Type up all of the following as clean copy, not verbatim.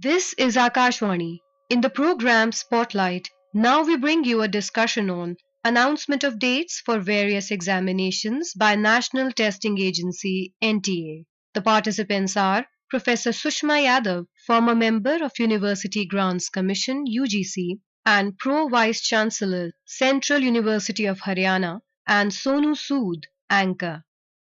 This is Akashvani. In the program Spotlight, now we bring you a discussion on announcement of dates for various examinations by National Testing Agency NTA. The participants are Professor Sushma Yadav, former member of University Grants Commission UGC and Pro Vice Chancellor, Central University of Haryana, and Sonu Sood, anchor.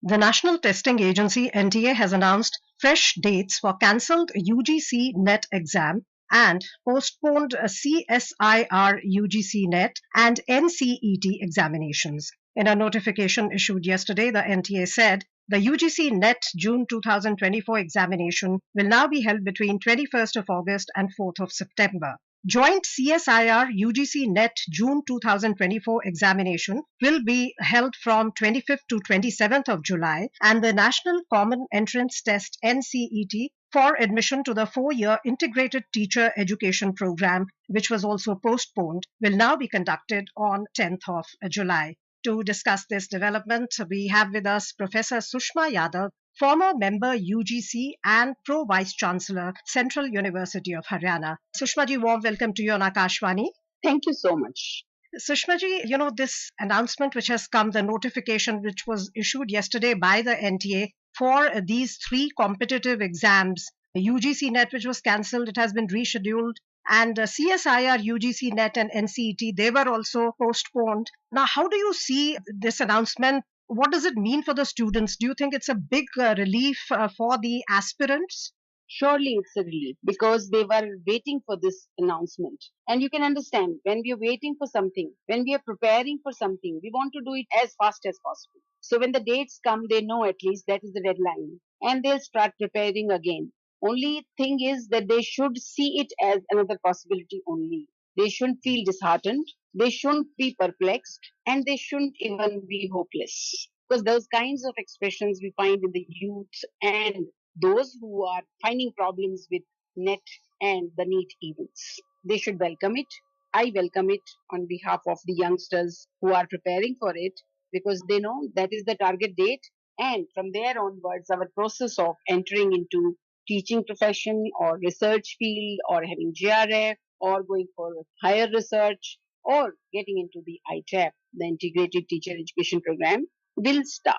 The National Testing Agency NTA has announced fresh dates for cancelled UGC NET exam and postponed CSIR UGC NET and NCET examinations. In a notification issued yesterday, the NTA said the UGC NET June 2024 examination will now be held between 21st of August and 4th of September. Joint CSIR UGC NET June 2024 examination will be held from 25th to 27th of July, and the National Common Entrance Test NCET for admission to the 4-year Integrated Teacher Education Program, which was also postponed, will now be conducted on 10th of July. To discuss this development, we have with us Professor Sushma Yadav, former member UGC and Pro Vice Chancellor, Central University of Haryana. Sushma ji, warm welcome to you on Akashvani. Thank you so much. Sushma ji, this announcement which has come, the notification which was issued yesterday by the NTA for these 3 competitive exams, UGC NET which was cancelled, it has been rescheduled, and CSIR, UGC NET and NCET, they were also postponed. Now, how do you see this announcement? What does it mean for the students? Do you think it's a big relief for the aspirants? Surely it's a relief because they were waiting for this announcement. And you can understand, when we are waiting for something, when we are preparing for something, we want to do it as fast as possible. So when the dates come, they know at least that is the deadline and they'll start preparing again. Only thing is that they should see it as another possibility only. They shouldn't feel disheartened. They shouldn't be perplexed, and they shouldn't even be hopeless. Because those kinds of expressions we find in the youth and those who are finding problems with NET and the NEET events. They should welcome it. I welcome it on behalf of the youngsters who are preparing for it because they know that is the target date. And from there onwards, our process of entering into teaching profession or research field or having GRF or going for higher research or getting into the ITAP, the Integrated Teacher Education Program, will start.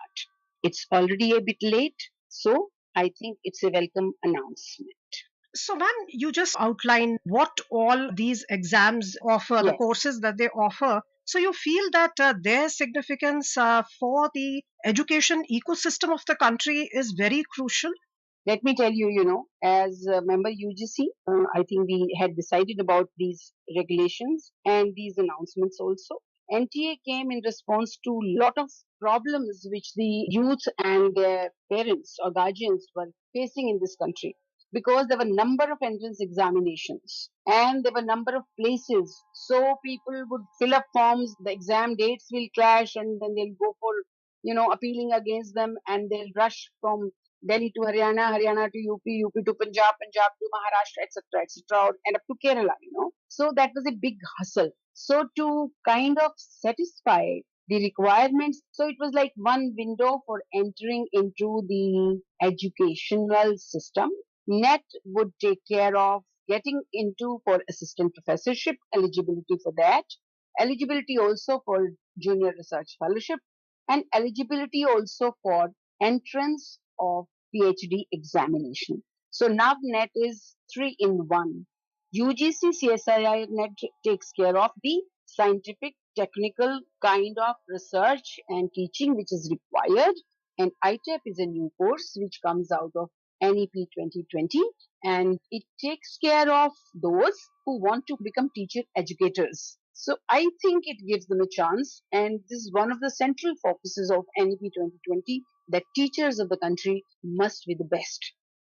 It's already a bit late, so I think it's a welcome announcement. So, ma'am, you just outlined what all these exams offer, Yes. the courses that they offer. So, you feel that their significance for the education ecosystem of the country is very crucial? Let me tell you, as a member UGC, I think we had decided about these regulations and these announcements also. NTA came in response to a lot of problems which the youth and their parents or guardians were facing in this country. Because there were a number of entrance examinations and there were a number of places. So people would fill up forms, the exam dates will clash and then they'll go for, appealing against them and they'll rush from Delhi to Haryana, Haryana to UP, UP to Punjab, Punjab to Maharashtra, etc., etc., and up to Kerala. So that was a big hustle. So to kind of satisfy the requirements, so it was like one window for entering into the educational system. NET would take care of getting into for assistant professorship, eligibility for that, eligibility also for junior research fellowship, and eligibility also for entrance of PhD examination. So now NET is 3 in 1. UGC CSIR NET takes care of the scientific, technical kind of research and teaching which is required, and ITAP is a new course which comes out of NEP 2020, and it takes care of those who want to become teacher educators. So I think it gives them a chance, and this is one of the central focuses of NEP 2020, that teachers of the country must be the best.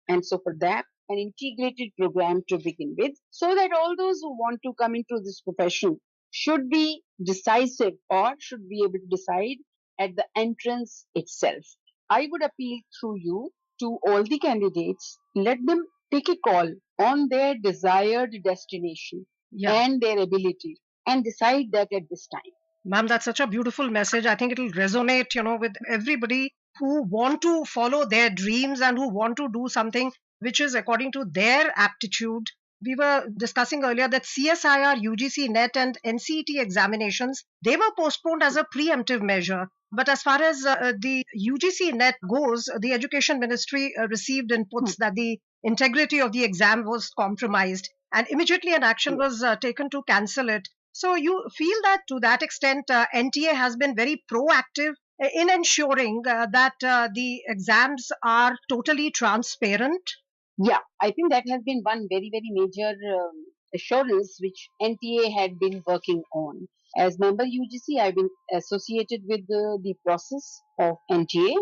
And so for that, an integrated program to begin with, so that all those who want to come into this profession should be decisive or should be able to decide at the entrance itself. I would appeal through you to all the candidates, let them take a call on their desired destination and their ability and decide that at this time. Ma'am, that's such a beautiful message. I think it will resonate, with everybody who want to follow their dreams and who want to do something which is according to their aptitude. We were discussing earlier that CSIR, UGC NET, and NCET examinations, they were postponed as a preemptive measure. But as far as the UGC NET goes, the Education Ministry received inputs that the integrity of the exam was compromised, and immediately an action was taken to cancel it. So you feel that to that extent, NTA has been very proactive in ensuring that the exams are totally transparent. Yeah, I think that has been one very, very major assurance which NTA had been working on. As member UGC, I've been associated with the process of NTA,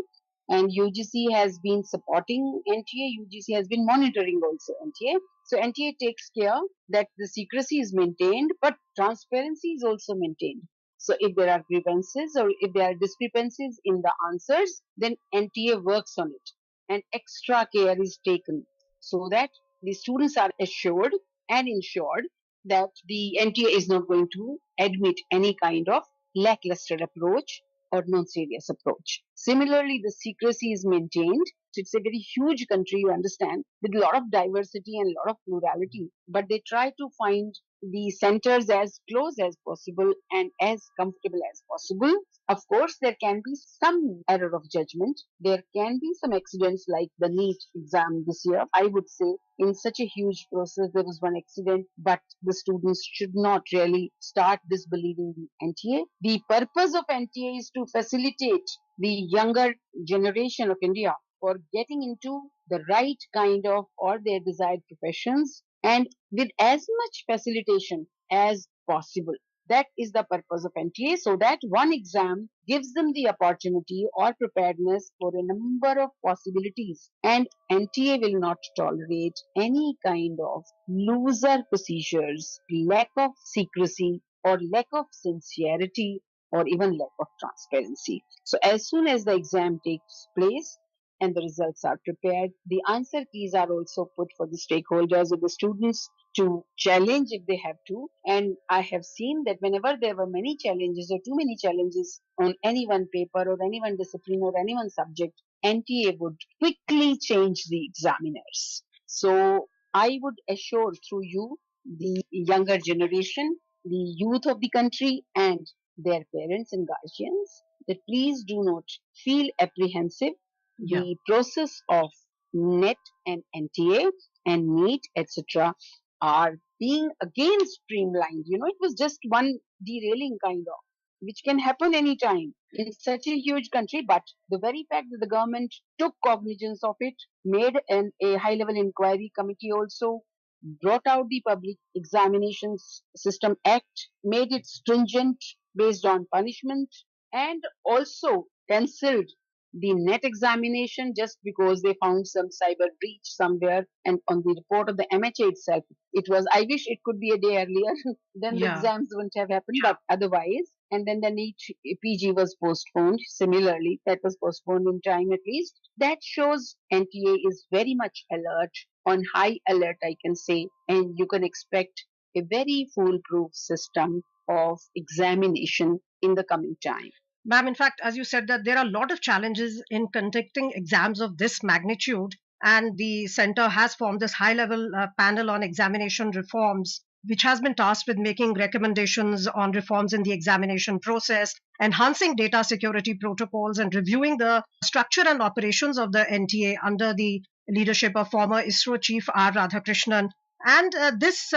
and UGC has been supporting NTA. UGC has been monitoring also NTA. So NTA takes care that the secrecy is maintained, but transparency is also maintained. So if there are grievances or if there are discrepancies in the answers, then NTA works on it, and extra care is taken so that the students are assured and ensured that the NTA is not going to admit any kind of lackluster approach or non-serious approach. Similarly, the secrecy is maintained. It's a very huge country, you understand, with a lot of diversity and a lot of plurality, but they try to find the centers as close as possible and as comfortable as possible. Of course, there can be some error of judgment. There can be some accidents like the NEET exam this year. I would say in such a huge process, there was one accident, but the students should not really start disbelieving the NTA. The purpose of NTA is to facilitate the younger generation of India for getting into the right kind of or their desired professions and with as much facilitation as possible. That is the purpose of NTA, so that one exam gives them the opportunity or preparedness for a number of possibilities. And NTA will not tolerate any kind of looser procedures, lack of secrecy, or lack of sincerity, or even lack of transparency. So, as soon as the exam takes place, and the results are prepared. The answer keys are also put for the stakeholders or the students to challenge if they have to. And I have seen that whenever there were many challenges or too many challenges on any one paper or any one discipline or any one subject, NTA would quickly change the examiners. So I would assure through you the younger generation, the youth of the country, and their parents and guardians that please do not feel apprehensive. Yeah. The process of NET and NTA and NEET, etc., are being again streamlined. You know, it was just one derailing kind of, which can happen anytime in such a huge country. But the very fact that the government took cognizance of it, made a high level inquiry committee also, brought out the Public Examinations System Act, made it stringent based on punishment, and also cancelled the net examination just because they found some cyber breach somewhere. And on the report of the MHA itself, it was, I wish it could be a day earlier, then the Yeah. exams wouldn't have happened, but otherwise. And then the NEET PG was postponed. Similarly, that was postponed in time at least. That shows NTA is very much alert, on high alert, I can say, and you can expect a very foolproof system of examination in the coming time. Ma'am, in fact, as you said, that there are a lot of challenges in conducting exams of this magnitude, and the center has formed this high level panel on examination reforms, which has been tasked with making recommendations on reforms in the examination process, enhancing data security protocols, and reviewing the structure and operations of the NTA under the leadership of former ISRO chief R. Radhakrishnan. And this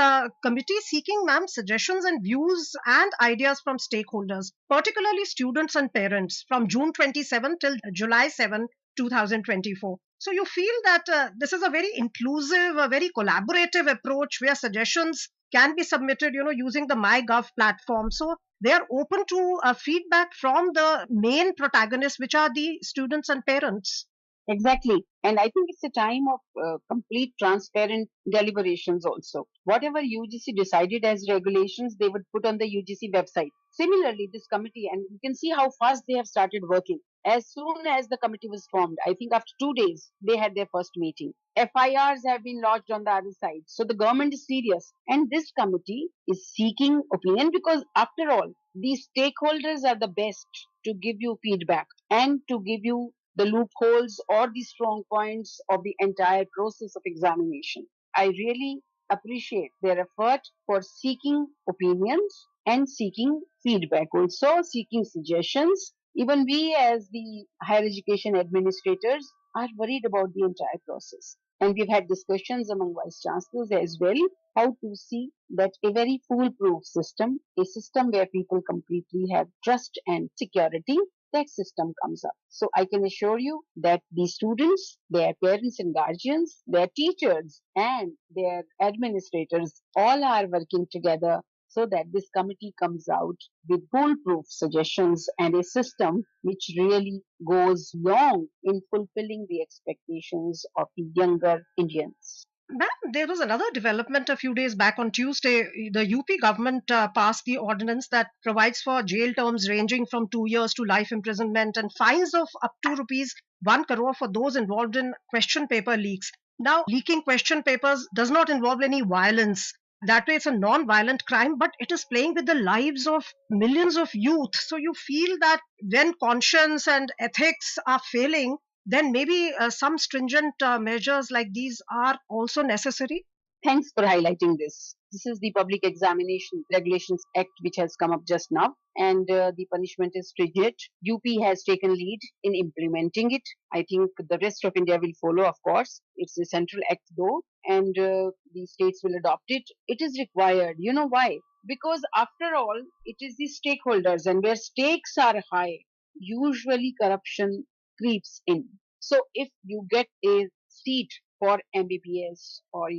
committee is seeking, ma'am, suggestions and views and ideas from stakeholders, particularly students and parents, from June 27 till July 7, 2024. So you feel that this is a very inclusive, a very collaborative approach where suggestions can be submitted, using the MyGov platform. So they are open to feedback from the main protagonists, which are the students and parents. Exactly. And I think it's a time of complete transparent deliberations also. Whatever UGC decided as regulations, they would put on the UGC website. Similarly, this committee, and you can see how fast they have started working. As soon as the committee was formed, I think after 2 days, they had their first meeting. FIRs have been lodged on the other side. So the government is serious. And this committee is seeking opinion because, after all, these stakeholders are the best to give you feedback and to give you the loopholes or the strong points of the entire process of examination. I really appreciate their effort for seeking opinions and seeking feedback, also seeking suggestions. Even we, as the higher education administrators, are worried about the entire process. And we've had discussions among vice chancellors as well how to see that a very foolproof system, a system where people completely have trust and security, that system comes up. So I can assure you that the students, their parents and guardians, their teachers and their administrators all are working together so that this committee comes out with foolproof suggestions and a system which really goes long in fulfilling the expectations of the younger Indians. Ma'am, there was another development a few days back on Tuesday. The UP government passed the ordinance that provides for jail terms ranging from 2 years to life imprisonment and fines of up to rupees 1 crore for those involved in question paper leaks. Now, leaking question papers does not involve any violence. That way, it's a non-violent crime, but it is playing with the lives of millions of youth. So you feel that when conscience and ethics are failing, then maybe some stringent measures like these are also necessary. Thanks for highlighting this. This is the Public Examination Regulations Act which has come up just now, and the punishment is stringent. UP has taken lead in implementing it. I think the rest of India will follow, of course. It's a central act though, and the states will adopt it. It is required. You know why? Because after all, it is the stakeholders, and where stakes are high, usually corruption creeps in. So if you get a seat for MBBS or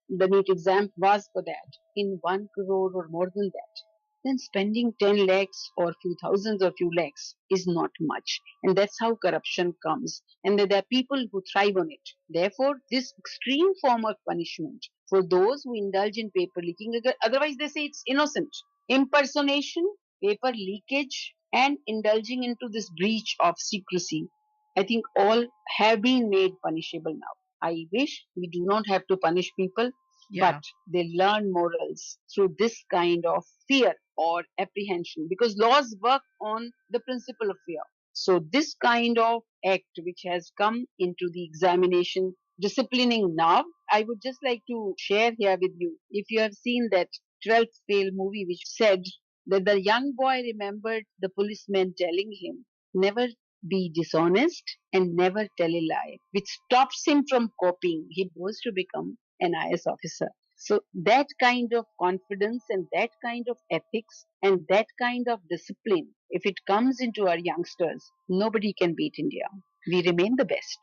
the NEET exam was for that in 1 crore or more than that, then spending 10 lakhs or few thousands or few lakhs is not much. And that's how corruption comes. And there are people who thrive on it. Therefore, this extreme form of punishment for those who indulge in paper leaking, otherwise they say it's innocent. Impersonation, paper leakage, and indulging into this breach of secrecy, I think all have been made punishable now. I wish we do not have to punish people, Yeah. but they learn morals through this kind of fear or apprehension because laws work on the principle of fear. So, this kind of act which has come into the examination disciplining now, I would just like to share here with you. If you have seen that 12th fail movie, which said that the young boy remembered the policeman telling him, never be dishonest and never tell a lie, which stops him from copying. He goes to become an IS officer. So that kind of confidence and that kind of ethics and that kind of discipline, if it comes into our youngsters, nobody can beat India. We remain the best.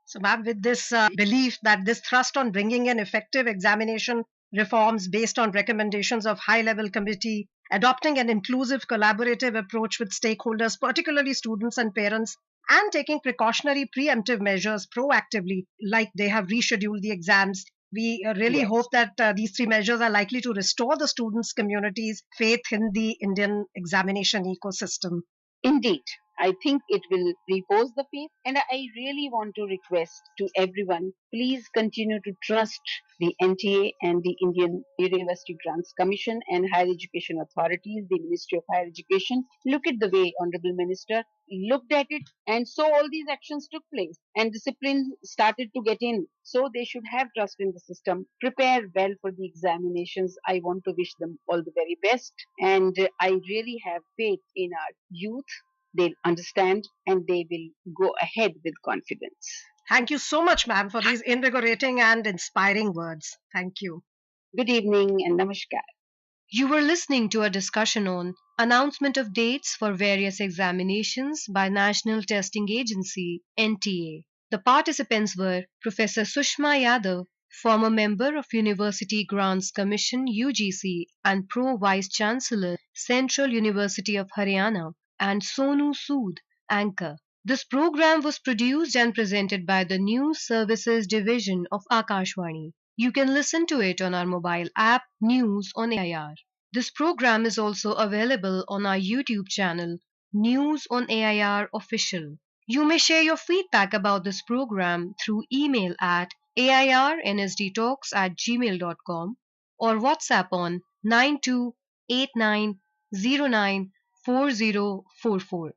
So, ma'am, with this belief that this thrust on bringing in effective examination reforms based on recommendations of high-level committee, adopting an inclusive collaborative approach with stakeholders, particularly students and parents, and taking precautionary preemptive measures proactively, like they have rescheduled the exams. We really Yes. hope that these three measures are likely to restore the students' community's faith in the Indian examination ecosystem. Indeed, I think it will repose the faith, and I really want to request to everyone please continue to trust the NTA and the Indian University Grants Commission and higher education authorities, the Ministry of Higher Education. Look at the way Honorable Minister looked at it, and so all these actions took place, and discipline started to get in. So they should have trust in the system, prepare well for the examinations. I want to wish them all the very best, and I really have faith in our youth. They'll understand and they will go ahead with confidence. Thank you so much, ma'am, for these invigorating and inspiring words. Thank you. Good evening and namaskar. You were listening to a discussion on announcement of dates for various examinations by National Testing Agency (NTA). The participants were Professor Sushma Yadav, former member of University Grants Commission (UGC) and Pro Vice Chancellor, Central University of Haryana, and Sonu Sood, anchor. This program was produced and presented by the News Services Division of Akashvani. You can listen to it on our mobile app News on AIR. This program is also available on our YouTube channel News on AIR Official. You may share your feedback about this program through email at airnsdtalks@gmail.com or WhatsApp on 9289094044.